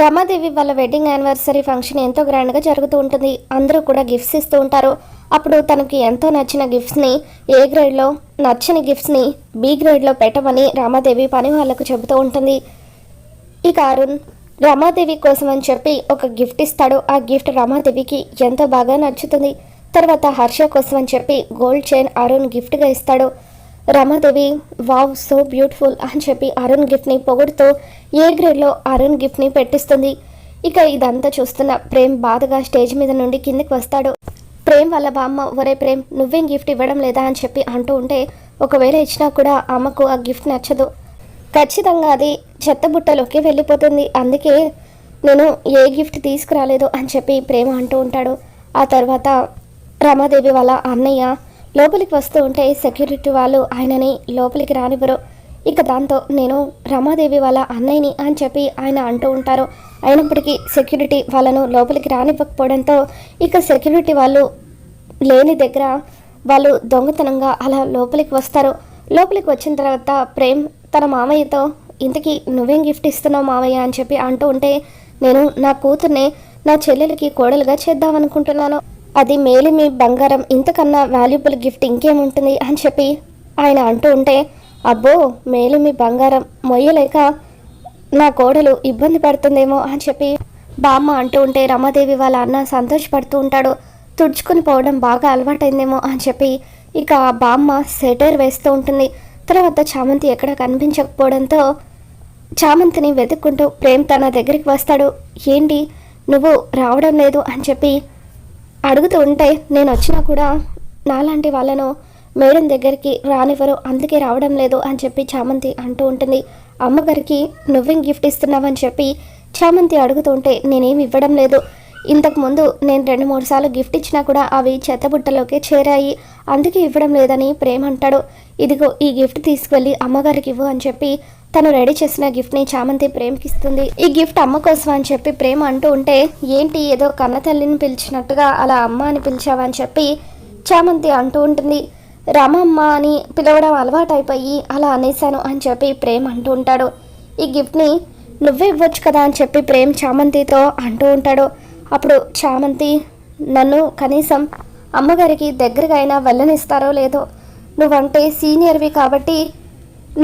రమాదేవి వాళ్ళ wedding anniversary function ఎంతో గ్రాండ్గా జరుగుతూ ఉంటుంది. అందరూ కూడా గిఫ్ట్స్ ఇస్తూ ఉంటారు. అప్పుడు తనకి ఎంతో నచ్చిన గిఫ్ట్స్ని ఏ గ్రేడ్లో, నచ్చని గిఫ్ట్స్ని బి గ్రేడ్లో పెట్టమని రమాదేవి పని వాళ్ళకు చెబుతూ ఉంటుంది. ఇక అరుణ్ రమాదేవి కోసం అని చెప్పి ఒక గిఫ్ట్ ఇస్తాడు. ఆ గిఫ్ట్ రమాదేవికి ఎంతో బాగా నచ్చుతుంది. తర్వాత హర్ష కోసం అని చెప్పి గోల్డ్ చైన్ అరుణ్ గిఫ్ట్గా ఇస్తాడు. రమాదేవి వావ్ సో బ్యూటిఫుల్ అని చెప్పి అరుణ్ గిఫ్ట్ని పొగుడుతూ ఏ గ్రేడ్లో అరుణ్ గిఫ్ట్ని పెట్టిస్తుంది. ఇక ఇదంతా చూస్తున్న ప్రేమ్ బాధగా స్టేజ్ మీద నుండి కిందికి వస్తాడు. ప్రేమ్ వాళ్ళ బామ్మ ఒరే ప్రేమ్ నువ్వేం గిఫ్ట్ ఇవ్వడం లేదా అని చెప్పి అంటూ ఉంటే, ఒకవేళ ఇచ్చినా కూడా అమ్మకు ఆ గిఫ్ట్ నచ్చదు, ఖచ్చితంగా అది చెత్తబుట్టలోకి వెళ్ళిపోతుంది, అందుకే నేను ఏ గిఫ్ట్ తీసుకురాలేదు అని చెప్పి ప్రేమ అంటూ ఉంటాడు. ఆ తర్వాత రమాదేవి వాళ్ళ అన్నయ్య లోపలికి వస్తూ ఉంటే సెక్యూరిటీ వాళ్ళు ఆయనని లోపలికి రానివ్వరు. ఇక దాంతో నేను రమాదేవి వాళ్ళ అన్నయ్యని అని చెప్పి ఆయన అంటూ ఉంటారు. అయినప్పటికీ సెక్యూరిటీ వాళ్ళను లోపలికి రానివ్వకపోవడంతో ఇక సెక్యూరిటీ వాళ్ళు లేని దగ్గర వాళ్ళు దొంగతనంగా అలా లోపలికి వస్తారు. లోపలికి వచ్చిన తర్వాత ప్రేమ్ తన మామయ్యతో ఇంతకీ నువ్వేం గిఫ్ట్ ఇస్తున్నావు మామయ్య అని చెప్పి అంటూ ఉంటే, నేను నా కూతుర్ని నా చెల్లెలకి కోడలుగా చేద్దామనుకుంటున్నాను, అది మేలిమి బంగారం, ఇంతకన్నా వాల్యుబుల్ గిఫ్ట్ ఇంకేముంటుంది అని చెప్పి ఆయన అంటూ ఉంటే, అబ్బో మేలిమి బంగారం మొయ్యలేక నా కోడలు ఇబ్బంది పడుతుందేమో అని చెప్పి బామ్మ అంటూ ఉంటే రమాదేవి వాళ్ళ అన్న సంతోషపడుతూ ఉంటాడు. తుడుచుకుని పోవడం బాగా అలవాటైందేమో అని చెప్పి ఇక బామ్మ సెటైర్ వేస్తూ ఉంటుంది. తర్వాత చామంతి ఎక్కడ కనిపించకపోవడంతో చామంతిని వెతుక్కుంటూ ప్రేమ్ తన దగ్గరికి వస్తాడు. ఏంటి నువ్వు రావడం లేదు అని చెప్పి అడుగుతూ ఉంటే, నేను వచ్చినా కూడా నాలాంటి వాళ్ళను మేడం దగ్గరికి రానివ్వరు, అందుకే రావడం లేదు అని చెప్పి చామంతి అంటూ ఉంటుంది. అమ్మగారికి నువ్వేం గిఫ్ట్ ఇస్తున్నావని చెప్పి చామంతి అడుగుతూ ఉంటే, నేనేమి ఇవ్వడం లేదు, ఇంతకుముందు నేను 2-3 సార్లు గిఫ్ట్ ఇచ్చినా కూడా అవి చెత్తబుట్టలోకే చేరాయి, అందుకే ఇవ్వడం లేదని ప్రేమ అంటాడు. ఇదిగో ఈ గిఫ్ట్ తీసుకువెళ్ళి అమ్మగారికి ఇవ్వు అని చెప్పి తను రెడీ చేసిన గిఫ్ట్ని చామంతి ప్రేమకి ఇస్తుంది. ఈ గిఫ్ట్ అమ్మ కోసం అని చెప్పి ప్రేమ అంటూ ఉంటే, ఏంటి ఏదో కన్న తల్లిని పిలిచినట్టుగా అలా అమ్మ అని పిలిచావని చెప్పి చామంతి అంటూ ఉంటుంది. రామమ్మ అని పిలవడం అలవాటైపోయి అలా అనేశాను అని చెప్పి ప్రేమ అంటూ ఉంటాడు. ఈ గిఫ్ట్ని నువ్వే ఇవ్వచ్చు కదా అని చెప్పి ప్రేమ్ చామంతితో అంటూ ఉంటాడు. అప్పుడు చామంతి, నన్ను కనీసం అమ్మగారికి దగ్గరగా అయినా వెళ్ళనిస్తారో లేదో, నువ్వంటే సీనియర్వి కాబట్టి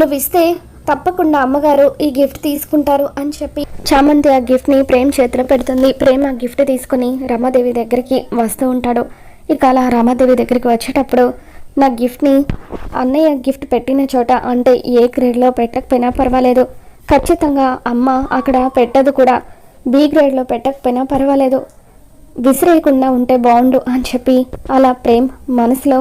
నువ్వు ఇస్తే తప్పకుండా అమ్మగారు ఈ గిఫ్ట్ తీసుకుంటారు అని చెప్పి చామంతి ఆ గిఫ్ట్ని ప్రేమ్ చేతిలో పెడుతుంది. ప్రేమ్ ఆ గిఫ్ట్ తీసుకుని రమాదేవి దగ్గరికి వస్తూ ఉంటాడు. ఇక అలా రమాదేవి దగ్గరికి వచ్చేటప్పుడు, నా గిఫ్ట్ని అన్నయ్య గిఫ్ట్ పెట్టిన చోట అంటే ఏ గ్రేడ్లో పెట్టకపోయినా పర్వాలేదు, ఖచ్చితంగా అమ్మ అక్కడ పెట్టదు కూడా, బి గ్రేడ్లో పెట్టకపోయినా పర్వాలేదు, విసిరేయకుండా ఉంటే బాగుండు అని చెప్పి అలా ప్రేమ్ మనసులో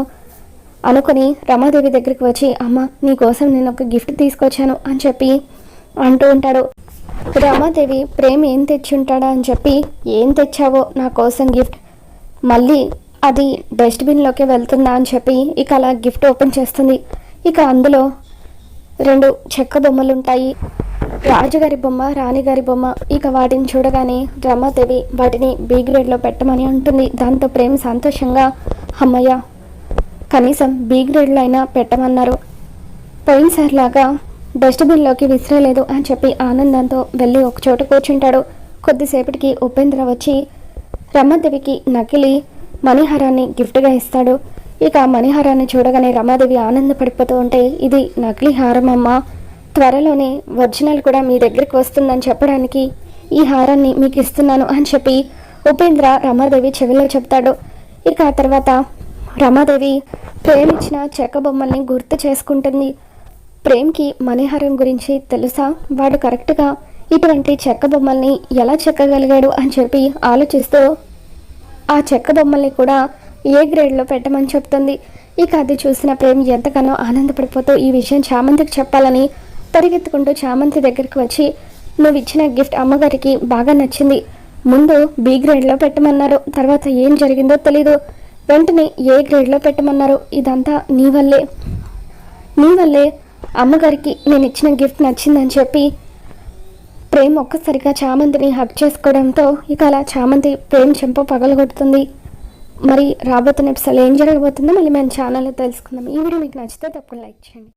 అనుకుని రమాదేవి దగ్గరికి వచ్చి, అమ్మ నీకోసం నేను ఒక గిఫ్ట్ తీసుకొచ్చాను అని చెప్పి అంటూ ఉంటాడు. రమాదేవి ప్రేమ్ ఏం తెచ్చి ఉంటాడా అని చెప్పి, ఏం తెచ్చావో నా కోసం గిఫ్ట్, మళ్ళీ అది డస్ట్బిన్లోకి వెళ్తుందా అని చెప్పి ఇక అలా గిఫ్ట్ ఓపెన్ చేస్తుంది. ఇక అందులో 2 చెక్క బొమ్మలు ఉంటాయి, రాజుగారి బొమ్మ, రాణిగారి బొమ్మ. ఇక వాటిని చూడగానే రమాదేవి వాటిని బి గ్రేడ్లో పెట్టమని అంటుంది. దాంతో ప్రేమ్ సంతోషంగా, అమ్మయ్య కనీసం బి గ్రేడ్లో అయినా పెట్టమన్నారు, పోయినసారిలాగా డస్ట్బిన్లోకి విసిరేలేదు అని చెప్పి ఆనందంతో వెళ్ళి ఒక చోట కూర్చుంటాడు. కొద్దిసేపటికి ఉపేంద్ర వచ్చి రమాదేవికి నకిలీ మణిహారాన్ని గిఫ్ట్గా ఇస్తాడు. ఇక మణిహారాన్ని చూడగానే రమాదేవి ఆనందపడిపోతూ ఉంటే, ఇది నకిలీ హారం అమ్మ, త్వరలోనే ఒరిజినల్ కూడా మీ దగ్గరికి వస్తుందని చెప్పడానికి ఈ హారాన్ని మీకు ఇస్తున్నాను అని చెప్పి ఉపేంద్ర రమాదేవి చెవిలో చెప్తాడు. ఇక ఆ తర్వాత రమాదేవి ప్రేమించిన చెక్క బొమ్మల్ని గుర్తు చేసుకుంటుంది. ప్రేమ్కి మణిహారం గురించి తెలుసా, వాడు కరెక్ట్గా ఇటువంటి చెక్క బొమ్మల్ని ఎలా చెక్కగలిగాడు అని చెప్పి ఆలోచిస్తూ ఆ చెక్క బొమ్మల్ని కూడా ఏ గ్రేడ్లో పెట్టమని చెప్తుంది. ఇక అది చూసిన ప్రేమ్ ఎంతగానో ఆనందపడిపోతూ ఈ విషయం చామంతికి చెప్పాలని పరిగెత్తుకుంటూ చామంతి దగ్గరికి వచ్చి, నువ్వు ఇచ్చిన గిఫ్ట్ అమ్మగారికి బాగా నచ్చింది, ముందు బి గ్రేడ్లో పెట్టమన్నారు, తర్వాత ఏం జరిగిందో తెలీదు, వెంటనే ఏ గ్రేడ్లో పెట్టమన్నారు, ఇదంతా నీ వల్లే అమ్మగారికి నేను ఇచ్చిన గిఫ్ట్ నచ్చిందని చెప్పి ప్రేమ్ ఒక్కసారిగా చామంతిని హక్ చేసుకోవడంతో ఇక అలా చామంతి ప్రేమ్ చెంప పగలగొడుతుంది. మరి రాబోతున్న ఎపిసోడ్లో ఏం జరగబోతుందో మళ్ళీ మన ఛానల్లో తెలుసుకుందాం. ఈ వీడియో మీకు నచ్చితే తప్పకుండా లైక్ చేయండి.